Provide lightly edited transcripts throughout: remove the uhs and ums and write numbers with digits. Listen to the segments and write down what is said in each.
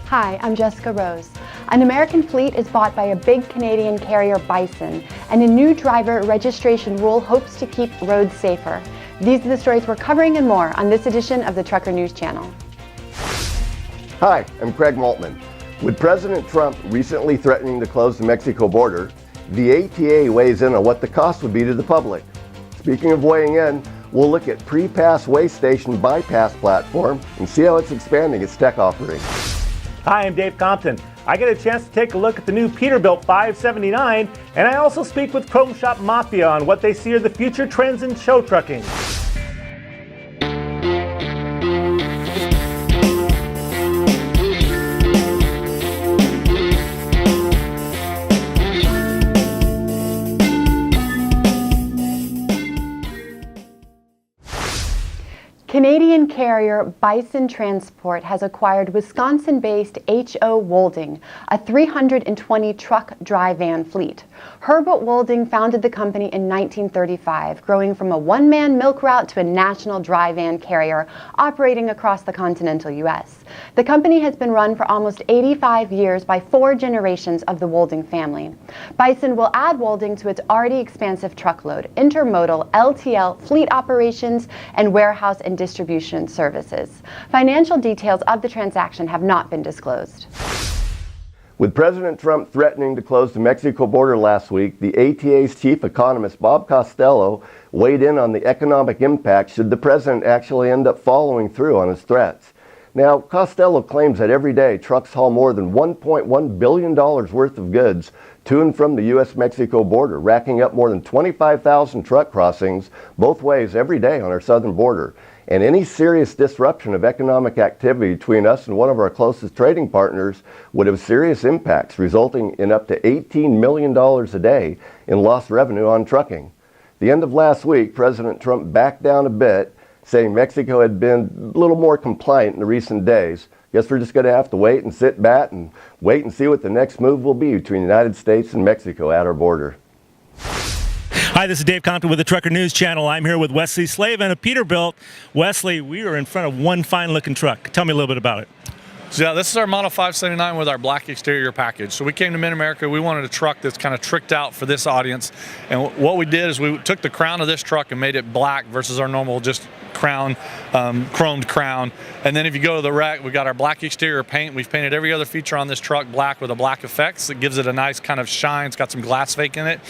Hi, I'm Jessica Rose. An American fleet is bought by a big Canadian carrier, Bison, and a new driver registration rule hopes to keep roads safer. These are the stories we're covering and more on this edition of the Trucker News Channel. Hi, I'm Craig Maltman. With President Trump recently threatening to close the Mexico border, the ATA weighs in on what the cost would be to the public. Speaking of weighing in, we'll look at pre-pass way station bypass platform and see how it's expanding its tech offerings. Hi, I'm Dave Compton. I get a chance to take a look at the new Peterbilt 579, and I also speak with Chrome Shop Mafia on what they see are the future trends in show trucking. Canadian carrier Bison Transport has acquired Wisconsin-based H.O. Wolding, a 320 truck dry van fleet. Herbert Wolding founded the company in 1935, growing from a one-man milk route to a national dry van carrier operating across the continental U.S. The company has been run for almost 85 years by 4 generations of the Wolding family. Bison will add Wolding to its already expansive truckload, intermodal, LTL, fleet operations, and warehouse and distribution services. Financial details of the transaction have not been disclosed. With President Trump threatening to close the Mexico border last week, the ATA's chief economist, Bob Costello, weighed in on the economic impact should the president actually end up following through on his threats. Now, Costello claims that every day trucks haul more than $1.1 billion worth of goods to and from the U.S.-Mexico border, racking up more than 25,000 truck crossings both ways every day on our southern border. And any serious disruption of economic activity between us and one of our closest trading partners would have serious impacts, resulting in up to $18 million a day in lost revenue on trucking. The end of last week, President Trump backed down a bit, saying Mexico had been a little more compliant in the recent days. Guess we're just going to have to wait and sit back and wait and see what the next move will be between the United States and Mexico at our border. Hi, this is Dave Compton with the Trucker News Channel. I'm here with Wesley Slave and a Peterbilt. Wesley, we are in front of one fine-looking truck. Tell me a little bit about it. So yeah, this is our Model 579 with our black exterior package. So we came to Mid-America, we wanted a truck that's kind of tricked out for this audience. And what we did is we took the crown of this truck and made it black versus our normal just crown, chromed crown. And then if you go to the wreck, we've got our black exterior paint. We've painted every other feature on this truck black with a black effects. It gives it a nice kind of shine. It's got some glass fake in it.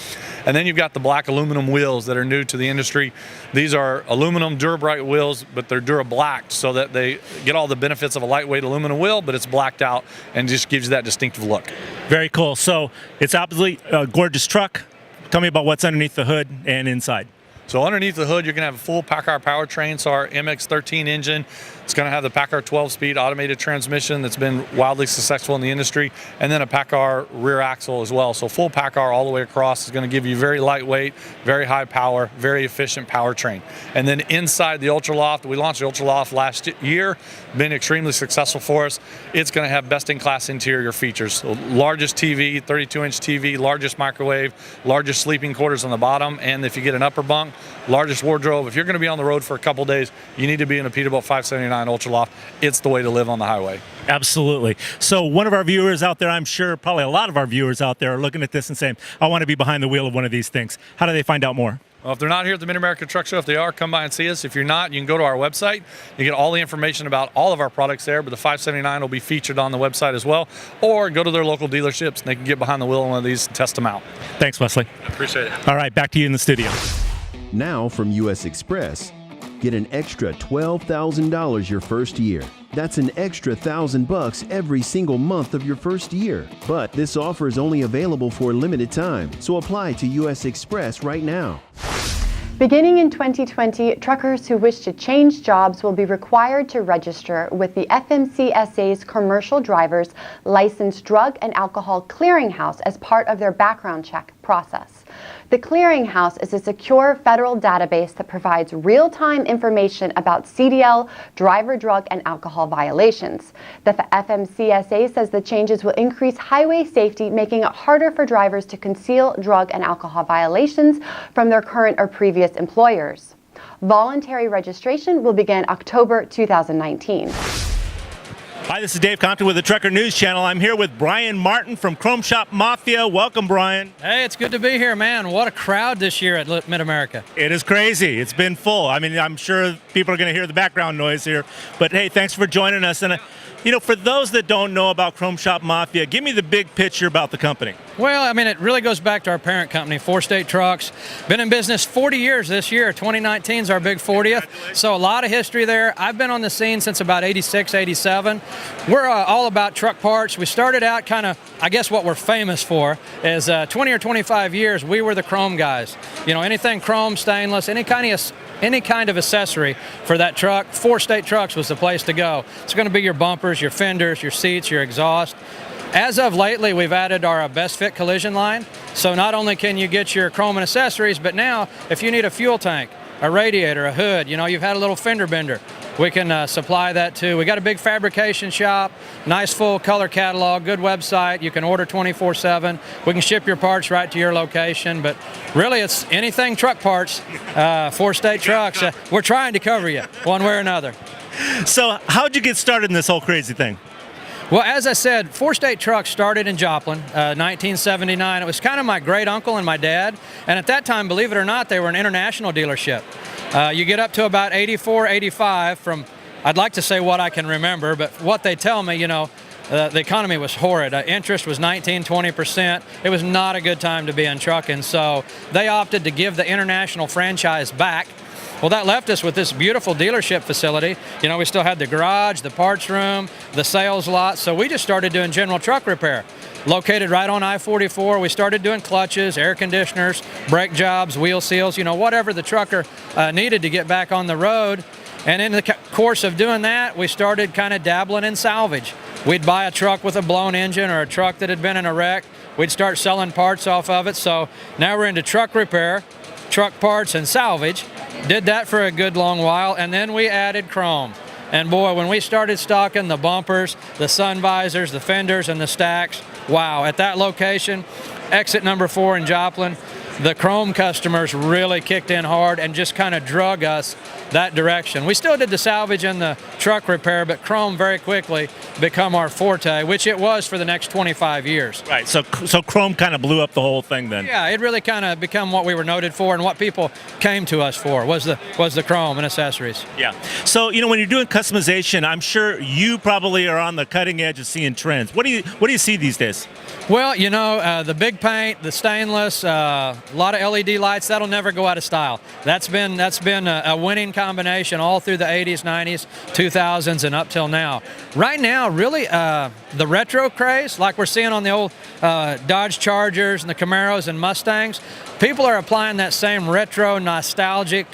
And then you've got the black aluminum wheels that are new to the industry. These are aluminum Durabright wheels, but they're Durablacked so that they get all the benefits of a lightweight aluminum wheel, but it's blacked out and just gives you that distinctive look. Very cool. So it's obviously a gorgeous truck. Tell me about what's underneath the hood and inside. So underneath the hood, you're going to have a full PACCAR powertrain. So our MX-13 engine, it's going to have the PACCAR 12-speed automated transmission that's been wildly successful in the industry, and then a PACCAR rear axle as well. So full PACCAR all the way across is going to give you very lightweight, very high power, very efficient powertrain. And then inside the Ultraloft, we launched the Ultraloft last year, been extremely successful for us. It's going to have best-in-class interior features. So largest TV, 32-inch TV, largest microwave, largest sleeping quarters on the bottom, and if you get an upper bunk, largest wardrobe. If you're going to be on the road for a couple days, you need to be in a Peterbilt 579 Ultraloft. It's the way to live on the highway. Absolutely. So one of our viewers out there, I'm sure probably a lot of our viewers out there are looking at this and saying, I want to be behind the wheel of one of these things. How do they find out more? Well, if they're not here at the Mid-America Truck Show, if they are, come by and see us. If you're not, you can go to our website. You get all the information about all of our products there, but the 579 will be featured on the website as well. Or go to their local dealerships and they can get behind the wheel of one of these and test them out. Thanks, Wesley. Appreciate it. All right, back to you in the studio. Now from U.S. Express, get an extra $12,000 your first year. That's an extra $1,000 every single month of your first year. But this offer is only available for a limited time, so apply to U.S. Express right now. Beginning in 2020, truckers who wish to change jobs will be required to register with the FMCSA's Commercial Drivers Licensed Drug and Alcohol Clearinghouse as part of their background check process. The Clearinghouse is a secure federal database that provides real-time information about CDL, driver drug, and alcohol violations. The FMCSA says the changes will increase highway safety, making it harder for drivers to conceal drug and alcohol violations from their current or previous employers. Voluntary registration will begin October 2019. Hi, this is Dave Compton with the Trucker News Channel. I'm here with Brian Martin from Chrome Shop Mafia. Welcome, Brian. Hey, it's good to be here, man. What a crowd this year at Mid-America. It is crazy. It's been full. I mean, I'm sure people are going to hear the background noise here. But hey, thanks for joining us. And, for those that don't know about Chrome Shop Mafia, give me the big picture about the company. Well, I mean, it really goes back to our parent company, Four State Trucks. Been in business 40 years this year. 2019 is our big 40th. So a lot of history there. I've been on the scene since about 86, 87. We're all about truck parts. We started out kind of, I guess what we're famous for is 20 or 25 years, we were the chrome guys. Anything chrome, stainless, any kind of accessory for that truck, Four State Trucks was the place to go. It's going to be your bumpers, your fenders, your seats, your exhaust. As of lately, we've added our Best Fit collision line. So not only can you get your chrome and accessories, but now if you need a fuel tank, a radiator, a hood, you've had a little fender bender, we can supply that too. We got a big fabrication shop, nice full color catalog, good website. You can order 24/7. We can ship your parts right to your location. But really, it's anything truck parts, Four State Trucks. We're trying to cover you one way or another. So how'd you get started in this whole crazy thing? Well, as I said, Four State Trucks started in Joplin, 1979. It was kind of my great uncle and my dad. And at that time, believe it or not, they were an international dealership. You get up to about 84, 85 from, I'd like to say what I can remember, but what they tell me, the economy was horrid. Interest was 19, 20%. It was not a good time to be in trucking. So they opted to give the international franchise back. Well, that left us with this beautiful dealership facility. We still had the garage, the parts room, the sales lot. So we just started doing general truck repair. Located right on I-44, we started doing clutches, air conditioners, brake jobs, wheel seals, whatever the trucker needed to get back on the road. And in the course of doing that, we started kind of dabbling in salvage. We'd buy a truck with a blown engine or a truck that had been in a wreck. We'd start selling parts off of it. So now we're into truck repair, truck parts, and salvage. Did that for a good long while, and then we added chrome. And boy, when we started stocking the bumpers, the sun visors, the fenders, and the stacks, wow, at that location, exit number 4 in Joplin, the chrome customers really kicked in hard and just kind of drug us that direction. We still did the salvage and the truck repair, but chrome very quickly become our forte, which it was for the next 25 years. Right, so chrome kind of blew up the whole thing then. Yeah, it really kind of become what we were noted for and what people came to us for was the chrome and accessories. Yeah. So, when you're doing customization, I'm sure you probably are on the cutting edge of seeing trends. What do you see these days? Well, the big paint, the stainless, a lot of LED lights, that'll never go out of style. That's been a winning combination all through the 80s, 90s, 2000s, and up till now. Right now, really, the retro craze, like we're seeing on the old Dodge Chargers and the Camaros and Mustangs, people are applying that same retro, nostalgic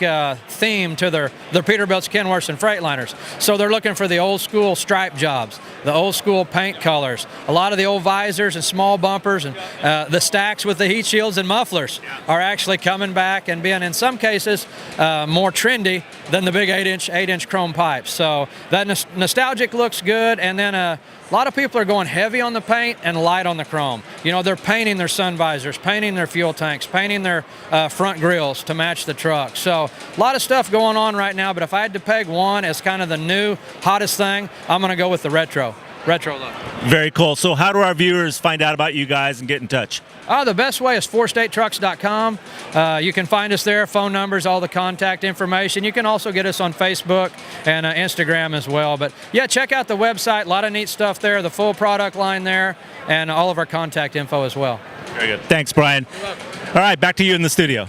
theme to their Peterbilts, Kenworths, and Freightliners. So they're looking for the old school stripe jobs, the old school paint colors, a lot of the old visors and small bumpers, and the stacks with the heat shields and mufflers are actually coming back and being, in some cases, more trendy than the big 8-inch chrome pipes. So that nostalgic looks good, and then a lot of people are going heavy on the paint and light on the chrome. They're painting their sun visors, painting their fuel tanks, painting their front grills to match the truck. So a lot of stuff going on right now, but if I had to peg one as kind of the new hottest thing, I'm going to go with the retro look. Very cool. So how do our viewers find out about you guys and get in touch? The best way is fourstatetrucks.com. You can find us there, phone numbers, all the contact information. You can also get us on Facebook and Instagram as well. But yeah, check out the website. A lot of neat stuff there, the full product line there, and all of our contact info as well. Very good. Thanks, Brian. All right, back to you in the studio.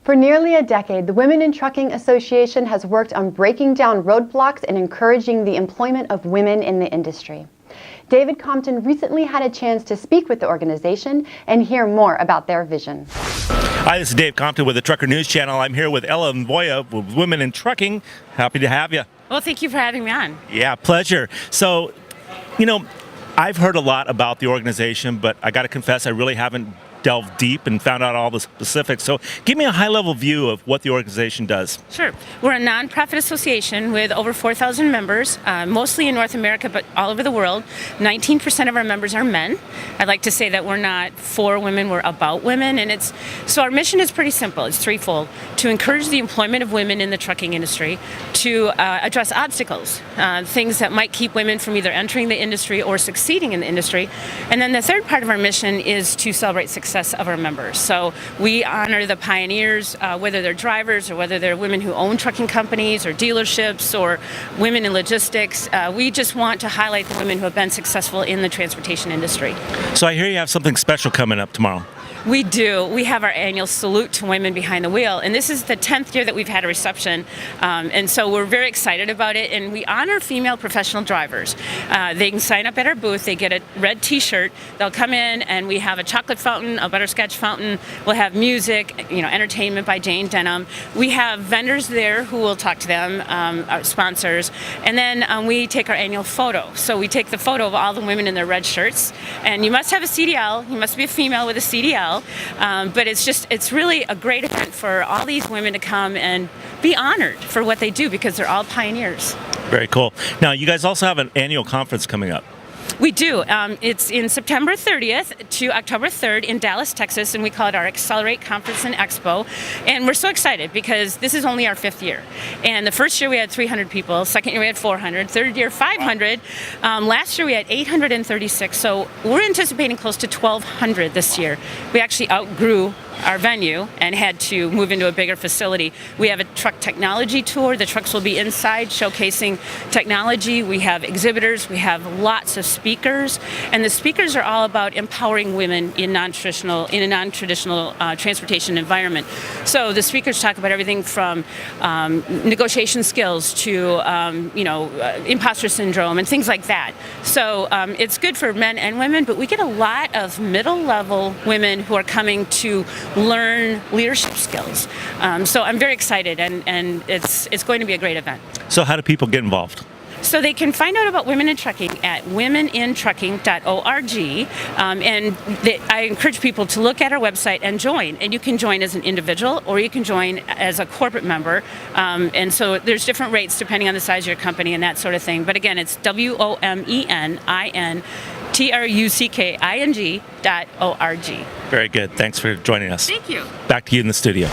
For nearly a decade, the Women in Trucking Association has worked on breaking down roadblocks and encouraging the employment of women in the industry. David Compton recently had a chance to speak with the organization and hear more about their vision. Hi, this is Dave Compton with the Trucker News Channel. I'm here with Ella Mboya with Women in Trucking. Happy to have you. Well, thank you for having me on. Yeah, pleasure. So, I've heard a lot about the organization, but I got to confess I really haven't delved deep and found out all the specifics. So give me a high-level view of what the organization does. Sure. We're a nonprofit association with over 4,000 members, mostly in North America, but all over the world. 19% of our members are men. I'd like to say that we're not for women, we're about women. And so our mission is pretty simple. It's threefold: to encourage the employment of women in the trucking industry, to address obstacles, things that might keep women from either entering the industry or succeeding in the industry. And then the third part of our mission is to celebrate success of our members. So we honor the pioneers, whether they're drivers or whether they're women who own trucking companies or dealerships or women in logistics. We just want to highlight the women who have been successful in the transportation industry. So I hear you have something special coming up tomorrow. We do. We have our annual Salute to Women Behind the Wheel, and this is the 10th year that we've had a reception, and so we're very excited about it, and we honor female professional drivers. They can sign up at our booth. They get a red t-shirt. They'll come in, and we have a chocolate fountain, a butterscotch fountain. We'll have music, entertainment by Jane Denham. We have vendors there who will talk to them, our sponsors, and then we take our annual photo. So we take the photo of all the women in their red shirts, and you must have a CDL. You must be a female with a CDL. But it's really a great event for all these women to come and be honored for what they do, because they're all pioneers. Very cool. Now, you guys also have an annual conference coming up. We do. It's in September 30th to October 3rd in Dallas, Texas, and we call it our Accelerate Conference and Expo. And we're so excited because this is only our 5th year. And the first year we had 300 people, second year we had 400, third year 500. Last year we had 836, so we're anticipating close to 1,200 this year. We actually outgrew our venue and had to move into a bigger facility. We have a truck technology tour. The trucks will be inside showcasing technology. We have exhibitors. We have lots of speakers, and the speakers are all about empowering women in a non-traditional transportation environment. So the speakers talk about everything from negotiation skills to imposter syndrome and things like that. So it's good for men and women, but we get a lot of middle-level women who are coming to learn leadership skills. So I'm very excited, and it's going to be a great event. So how do people get involved? So they can find out about Women in Trucking at womenintrucking.org, and I encourage people to look at our website and join. And you can join as an individual or you can join as a corporate member. And so there's different rates depending on the size of your company and that sort of thing. But again, it's WOMENINTRUCKING.org. Very good. Thanks for joining us. Thank you. Back to you in the studio.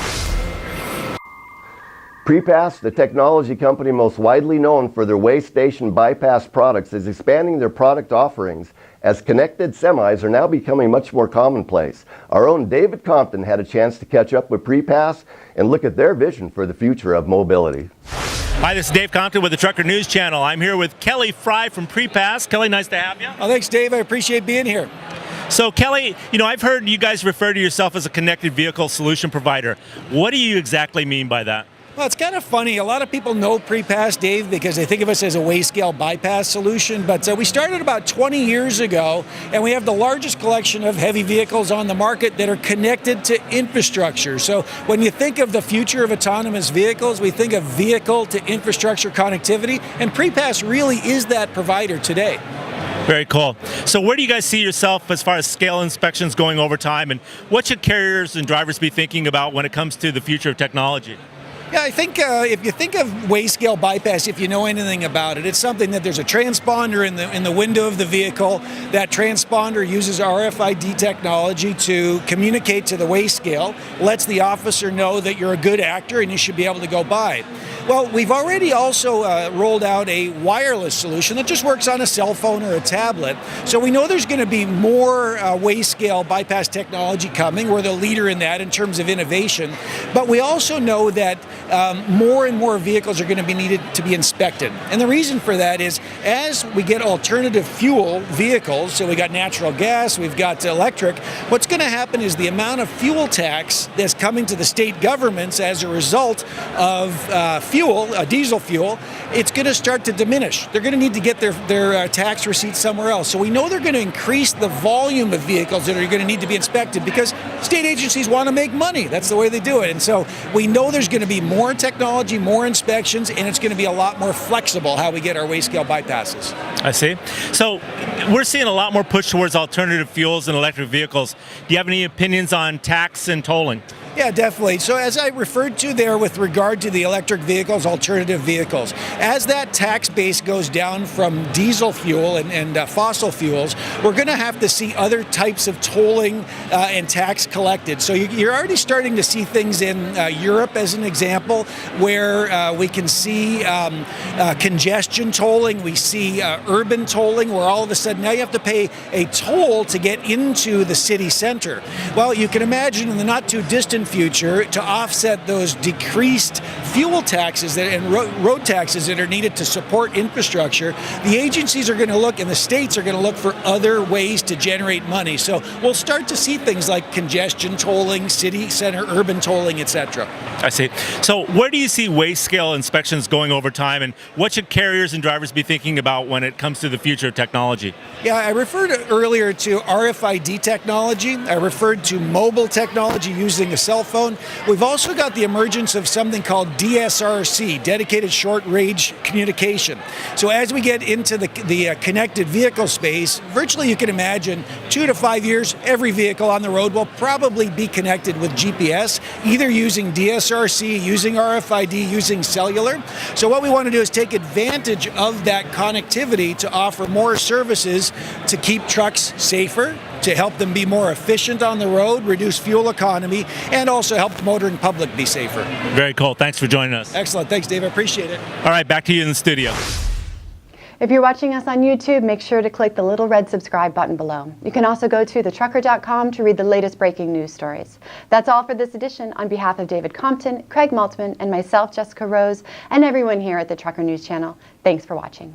Prepass, the technology company most widely known for their weigh station bypass products, is expanding their product offerings as connected semis are now becoming much more commonplace. Our own David Compton had a chance to catch up with Prepass and look at their vision for the future of mobility. Hi, this is Dave Compton with the Trucker News Channel. I'm here with Kelly Fry from Prepass. Kelly, nice to have you. Oh, thanks, Dave. I appreciate being here. So, Kelly, I've heard you guys refer to yourself as a connected vehicle solution provider. What do you exactly mean by that? Well, it's kind of funny. A lot of people know Prepass, Dave, because they think of us as a weigh scale bypass solution. But we started about 20 years ago, and we have the largest collection of heavy vehicles on the market that are connected to infrastructure. So when you think of the future of autonomous vehicles, we think of vehicle to infrastructure connectivity, and Prepass really is that provider today. Very cool. So where do you guys see yourself as far as scale inspections going over time, and what should carriers and drivers be thinking about when it comes to the future of technology? Yeah, I think if you think of weigh scale bypass, if you know anything about it, it's something that there's a transponder in the window of the vehicle. That transponder uses RFID technology to communicate to the weigh scale, lets the officer know that you're a good actor and you should be able to go by. Well, we've already also rolled out a wireless solution that just works on a cell phone or a tablet. So we know there's going to be more weigh scale bypass technology coming. We're the leader in that in terms of innovation. But we also know that more and more vehicles are going to be needed to be inspected. And the reason for that is as we get alternative fuel vehicles, so we got natural gas, we've got electric, what's going to happen is the amount of fuel tax that's coming to the state governments as a result of diesel fuel it's going to start to diminish. They're going to need to get their tax receipts somewhere else. So we know they're going to increase the volume of vehicles that are going to need to be inspected because state agencies want to make money. That's the way they do it. And so we know there's going to be more technology, more inspections, and it's going to be a lot more flexible how we get our waste scale bypasses. I see. So we're seeing a lot more push towards alternative fuels and electric vehicles. Do you have any opinions on tax and tolling? Yeah, definitely. So as I referred to there with regard to the electric vehicles, alternative vehicles, as that tax base goes down from diesel fuel and fossil fuels, we're going to have to see other types of tolling and tax collected. So you're already starting to see things in Europe, as an example, where we can see congestion tolling. We see urban tolling, where all of a sudden now you have to pay a toll to get into the city center. Well, you can imagine in the not too distant future, to offset those decreased fuel taxes and road taxes that are needed to support infrastructure, the agencies are going to look, and the states are going to look for other ways to generate money. So we'll start to see things like congestion tolling, city center, urban tolling, etc. I see. So where do you see waste scale inspections going over time, and what should carriers and drivers be thinking about when it comes to the future of technology? Yeah, I referred earlier to RFID technology. I referred to mobile technology using a cell phone. We've also got the emergence of something called DSRC, dedicated short range communication. So as we get into the connected vehicle space, virtually you can imagine 2 to 5 years, every vehicle on the road will probably be connected with GPS, either using DSRC, using RFID, using cellular. So what we want to do is take advantage of that connectivity to offer more services to keep trucks safer, to help them be more efficient on the road, reduce fuel economy, and also help the motoring public be safer. Very cool. Thanks for joining us. Excellent. Thanks, Dave. I appreciate it. All right, back to you in the studio. If you're watching us on YouTube, make sure to click the little red subscribe button below. You can also go to thetrucker.com to read the latest breaking news stories. That's all for this edition. On behalf of David Compton, Craig Maltman, and myself, Jessica Rose, and everyone here at the Trucker News Channel, thanks for watching.